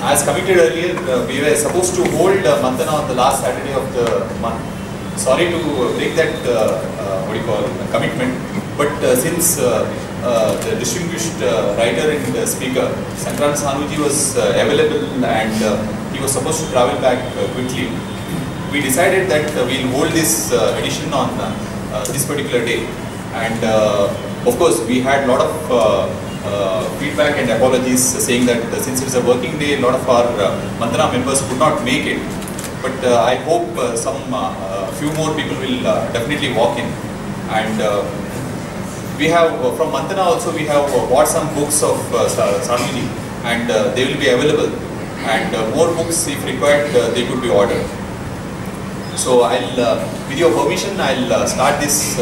As committed earlier, we were supposed to hold Manthana on the last Saturday of the month. Sorry to break that commitment, but since the distinguished writer and speaker Sankrant Sanu was available and he was supposed to travel back quickly, we decided that we'll hold this edition on this particular day. And of course, we had a lot of feedback and apologies saying that since it's a working day, a lot of our Manthana members could not make it. But I hope few more people will definitely walk in. And we have from Manthana also we have bought some books of Sanuji, and they will be available. And more books, if required, they could be ordered. So I'll, with your permission, I'll start this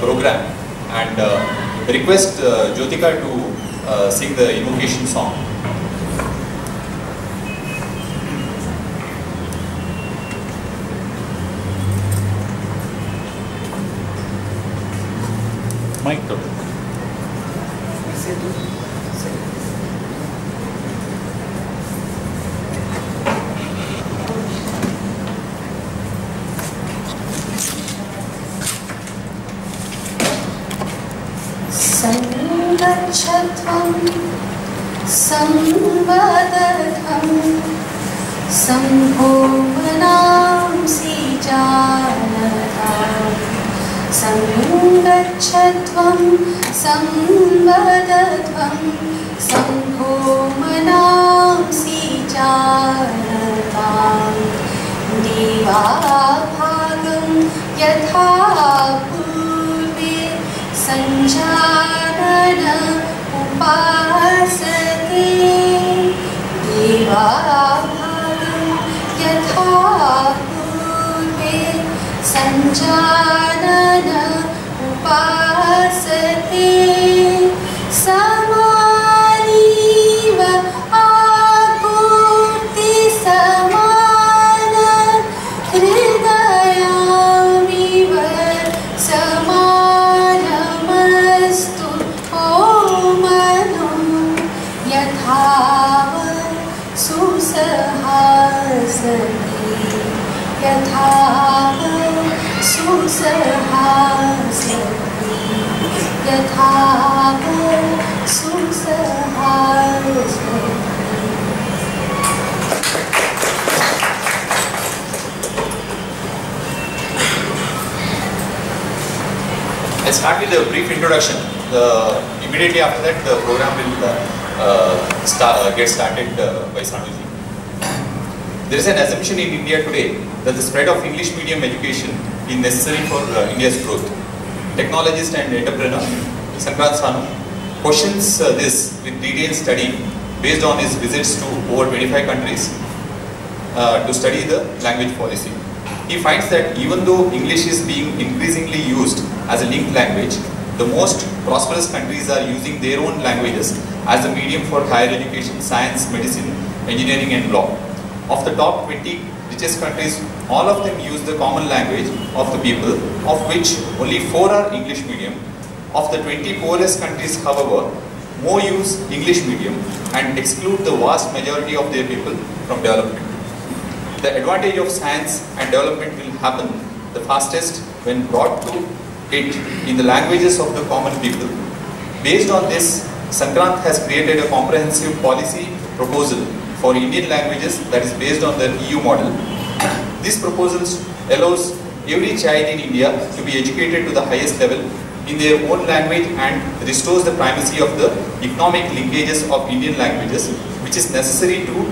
program and request Jyotika to sing the invocation song. Mic to. Sangatvam samvadatham sambhovanam sijanatam Sangatvam samvadatham sambhovanam sijanatam Divabhagam yatha purve Sanjana upasate Divabhagam yatha purve Sanjana upasate Samaniva apurti samana hridayamiva samana Susahasati Yathava Susahasati Yathava Susahasati. Let's start with a brief introduction. Immediately after that, the program will get started by Sanuji. There is an assumption in India today that the spread of English medium education is necessary for India's growth. Technologist and entrepreneur Sankrant Sanu questions this with detailed study based on his visits to over 25 countries to study the language policy. He finds that even though English is being increasingly used as a linked language, the most prosperous countries are using their own languages as a medium for higher education, science, medicine, engineering and law. Of the top 20 richest countries, all of them use the common language of the people, of which only 4 are English medium. Of the 20 poorest countries, however, more use English medium and exclude the vast majority of their people from development. The advantage of science and development will happen the fastest when brought to it in the languages of the common people. Based on this, Sankrant has created a comprehensive policy proposal for Indian languages that is based on the EU model. This proposal allows every child in India to be educated to the highest level in their own language and restores the primacy of the economic linkages of Indian languages, which is necessary to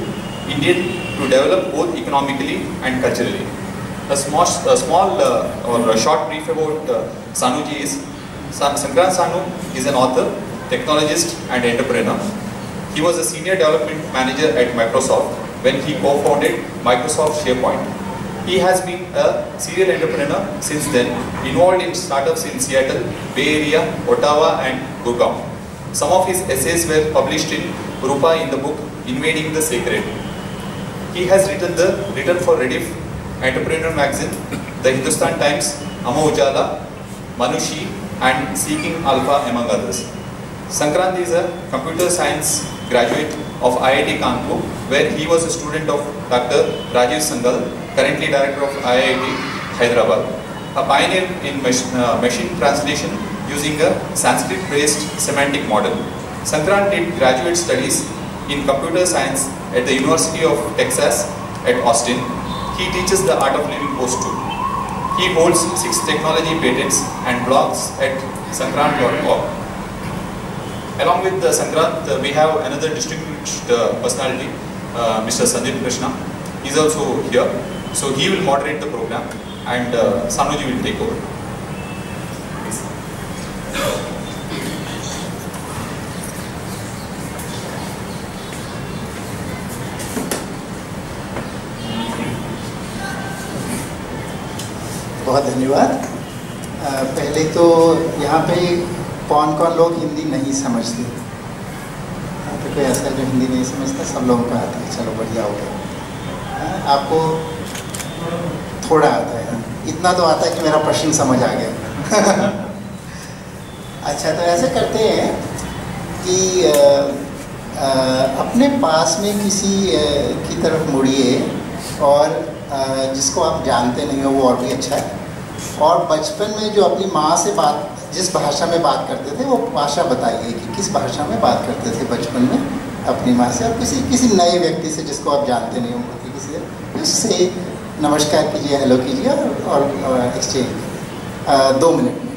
develop both economically and culturally. A small or a short brief about Sanuji is Sankrant Sanu is an author, technologist and entrepreneur. He was a senior development manager at Microsoft when he co-founded Microsoft SharePoint. He has been a serial entrepreneur since then, involved in startups in Seattle, Bay Area, Ottawa and Gurgaon. Some of his essays were published in Rupa in the book Invading the Sacred. He has written for Rediff, Entrepreneur Magazine, the Hindustan Times, Amar Ujala, Manushi and Seeking Alpha among others. Sankrant is a computer science graduate of IIT Kanpur, where he was a student of Dr. Rajiv Sangal, currently director of IIT Hyderabad, a pioneer in machine translation using a Sanskrit-based semantic model. Sankrant did graduate studies in computer science at the University of Texas at Austin. He teaches the art of living post too. He holds 6 technology patents and blogs at sankrant.org. Along with Sankrant, we have another distinguished personality, Mr. Sandeep Krishna. He is also here. So he will moderate the program and Sanuji will take over. बहुत धन्यवाद। पहले तो यहाँ पे कौन कौन लोग हिंदी नहीं समझते? तो कोई ऐसा जो हिंदी नहीं समझता? सब लोगों का आता है, चलो बढ़िया हो गया। आपको थोड़ा आता है, इतना तो आता है कि मेरा प्रश्न समझ आ गया। अच्छा, तो ऐसे करते हैं कि अपने पास में किसी की तरफ मुड़िए और जिसको आप जानते नहीं हो वो और भी अच्छा है, और बचपन में जो अपनी माँ से बात, जिस भाषा में बात करते थे वो भाषा बताइए कि किस भाषा में बात करते थे बचपन में अपनी माँ से, और किसी नए व्यक्ति से जिसको आप जानते नहीं हो, किसी से उससे नमस्कार कीजिए, हेलो कीजिए और एक्सचेंज 2 मिनट में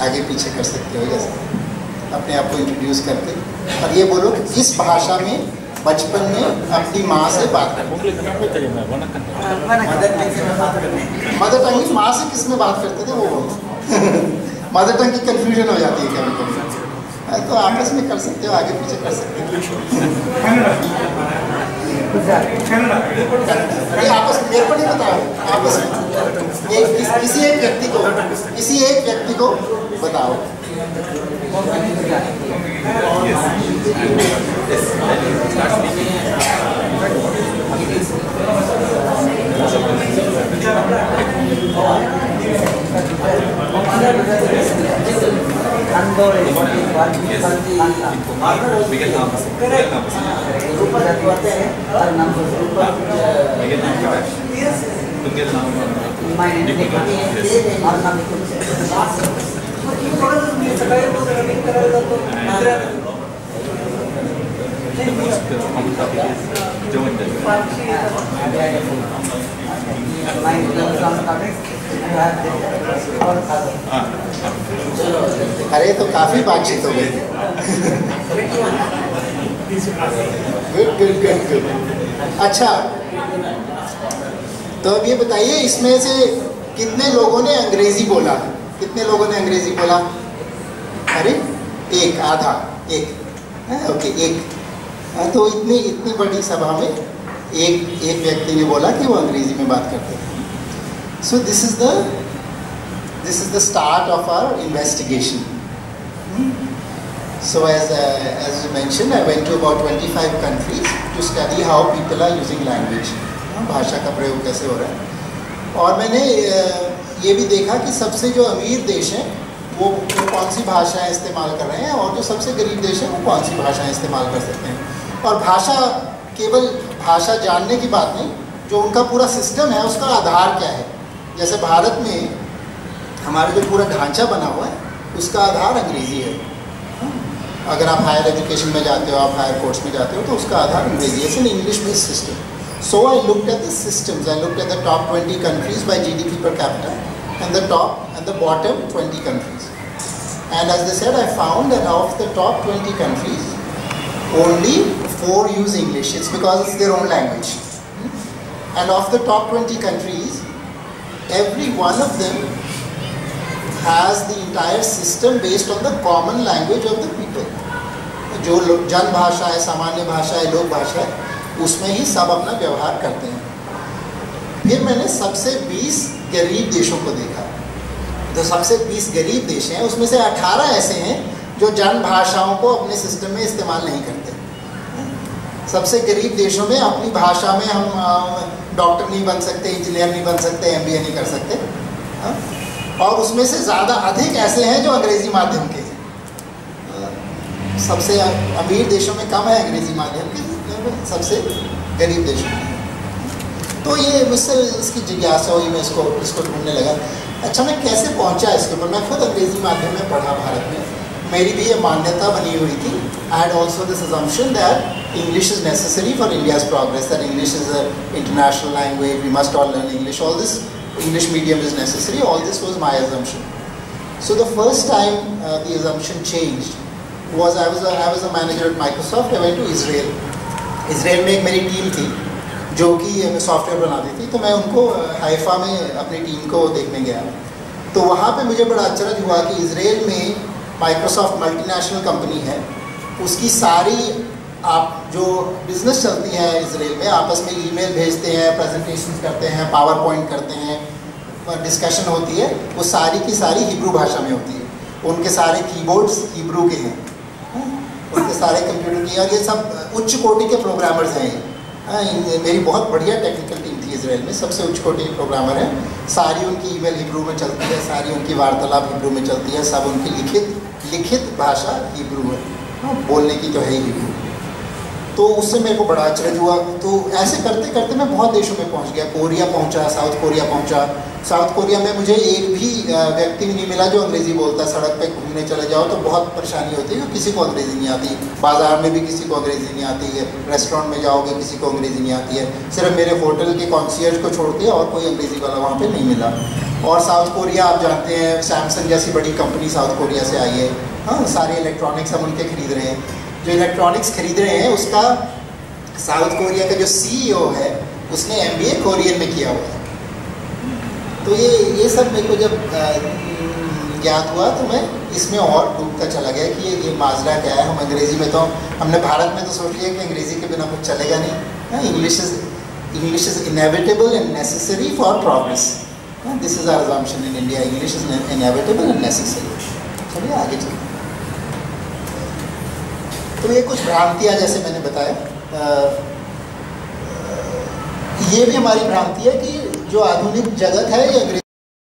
आगे पीछे कर सकते हो, जैसे अपने आप को इंट्रोड्यूस करके, और ये बोलो कि किस भाषा में बचपन में अपनी माँ से बात करते। मदर टंग की माँ से किस में बात करते थे वो बोलो। मदर टंग की कंफ्यूजन हो जाती है कभी कभी, तो आपस में कर सकते हो, आगे पीछे कर सकते हो। ये आपस में, मेरे को नहीं बताओ, आपस में किसी एक व्यक्ति को बताओ। अरे तो काफी बातचीत हो गई। गुड। अच्छा, तो अब ये बताइए इसमें से कितने लोगों ने अंग्रेजी बोला? कितने लोगों ने अंग्रेजी बोला? अरे एक, आधा, एक, ओके, एक। तो इतनी बड़ी सभा में एक व्यक्ति ने बोला कि वो अंग्रेजी में बात करते थे। So this is the start of our investigation. So as you mentioned, I went to about 25 countries to study how people are using language. भाषा का प्रयोग कैसे हो रहा है, और मैंने ये भी देखा कि सबसे जो अमीर देश हैं वो कौन सी भाषाएं इस्तेमाल कर रहे हैं, और जो सबसे गरीब देश हैं वो कौन सी भाषाएं इस्तेमाल कर सकते हैं। और भाषा, केवल भाषा जानने की बात नहीं, जो उनका पूरा सिस्टम है उसका आधार क्या है। जैसे भारत में हमारा जो पूरा ढांचा बना हुआ है उसका आधार अंग्रेज़ी है। अगर आप हायर एजुकेशन में जाते हो, आप हायर कोर्स में जाते हो, तो उसका आधार अंग्रेजी है, an English based system. So I looked at the systems, I looked at the top 20 countries by GDP per capita and the top and the bottom 20 countries. And as they said, I found that of the top 20 countries, only 4 use English. It's because it's their own language. And of the top 20 countries, every one of them has the entire system based on the common language of the people. जो जन भाषा है, सामान्य भाषा है, लोक भाषा है, उसमें ही सब अपना व्यवहार करते हैं. फिर मैंने सबसे 20 गरीब देशों को देखा. तो सबसे 20 गरीब देश हैं, उसमें से 18 ऐसे हैं जो जन भाषाओं को अपने सिस्टम में इस्तेमाल नहीं करते. सबसे गरीब देशों में अपनी भाषा में हम डॉक्टर नहीं बन सकते, इंजीनियर नहीं बन सकते, MBA नहीं कर सकते. और उसमें से ज़्यादा अधिक ऐसे हैं जो अंग्रेजी माध्यम के हैं. सबसे अमीर देशों में कम है अंग्रेजी माध्यम के, सबसे गरीब देशों में। तो ये मुझसे इसकी जिज्ञासा हुई, मैं इसको ढूंढने लगा। अच्छा, मैं कैसे पहुंचा इसके ऊपर? मैं खुद अंग्रेजी माध्यम में पढ़ा भारत में, मेरी भी ये मान्यता बनी हुई थी। I had also this assumption that English is necessary for India's progress, that English is an international language, we must all learn English, all this English medium is necessary, all this was my assumption. So the first time the assumption changed was I was a manager at Microsoft. I went to Israel. Israel में एक मेरी team थी जो कि software बनाती थी, तो मैं उनको हाइफा में अपनी टीम को देखने गया। तो वहाँ पे मुझे बड़ा आश्चर्य हुआ कि इसराइल में माइक्रोसॉफ्ट मल्टीनेशनल कंपनी है, उसकी सारी आप जो बिजनेस चलती हैं इसराइल में, आपस में ईमेल भेजते हैं, प्रेजेंटेशन करते हैं, पावर पॉइंट करते हैं, डिस्कशन होती है, वो सारी की सारी हिब्रू भाषा में होती है। उनके सारे कीबोर्ड्स हिब्रू के हैं, उनके सारे कंप्यूटर की, और ये सब उच्च कोटि के प्रोग्रामर्स हैं। मेरी बहुत बढ़िया टेक्निकल टीम थी इसराइल में, सबसे उच्च कोटि के प्रोग्रामर हैं। सारी उनकी ईमेल हिब्रू में चलती है, सारी उनकी वार्तालाप हिब्रू में चलती है, सब उनकी लिखित भाषा हिब्रू है, बोलने की तो है ही हिब्रू। तो उससे मेरे को बड़ा आश्चर्य हुआ। तो ऐसे करते करते मैं बहुत देशों में पहुंच गया। कोरिया पहुंचा, साउथ कोरिया पहुंचा। साउथ कोरिया में मुझे एक भी व्यक्ति नहीं मिला जो अंग्रेज़ी बोलता। सड़क पे घूमने चले जाओ तो बहुत परेशानी होती है, किसी को अंग्रेज़ी नहीं आती। बाज़ार में भी किसी को अंग्रेज़ी नहीं आती है, रेस्टोरेंट में जाओगे किसी को अंग्रेज़ी नहीं आती है। सिर्फ मेरे होटल के कॉन्शियर्ज को छोड़ के और कोई अंग्रेज़ी वाला वहाँ पर नहीं मिला। और साउथ कोरिया आप जानते हैं, सैमसंग जैसी बड़ी कंपनी साउथ कोरिया से आई है। हाँ, सारे इलेक्ट्रॉनिक्स हम उनके खरीद रहे हैं। जो इलेक्ट्रॉनिक्स खरीद रहे हैं उसका साउथ कोरिया का जो CEO है उसने MBA कोरियन में किया हुआ है। तो ये सब मेरे को जब ज्ञात हुआ तो मैं इसमें और डूबता चला गया कि ये माजरा क्या है। हम अंग्रेज़ी में तो हमने भारत में तो सोच लिया कि अंग्रेज़ी के बिना कुछ चलेगा नहीं। English is inevitable and necessary for progress. This is our assumption in India, English is inevitable and necessary. चलिए आगे चलिए। तो ये कुछ भ्रांतियाँ जैसे मैंने बताया, ये भी हमारी भ्रांति है कि जो आधुनिक जगत है ये अंग्रेजी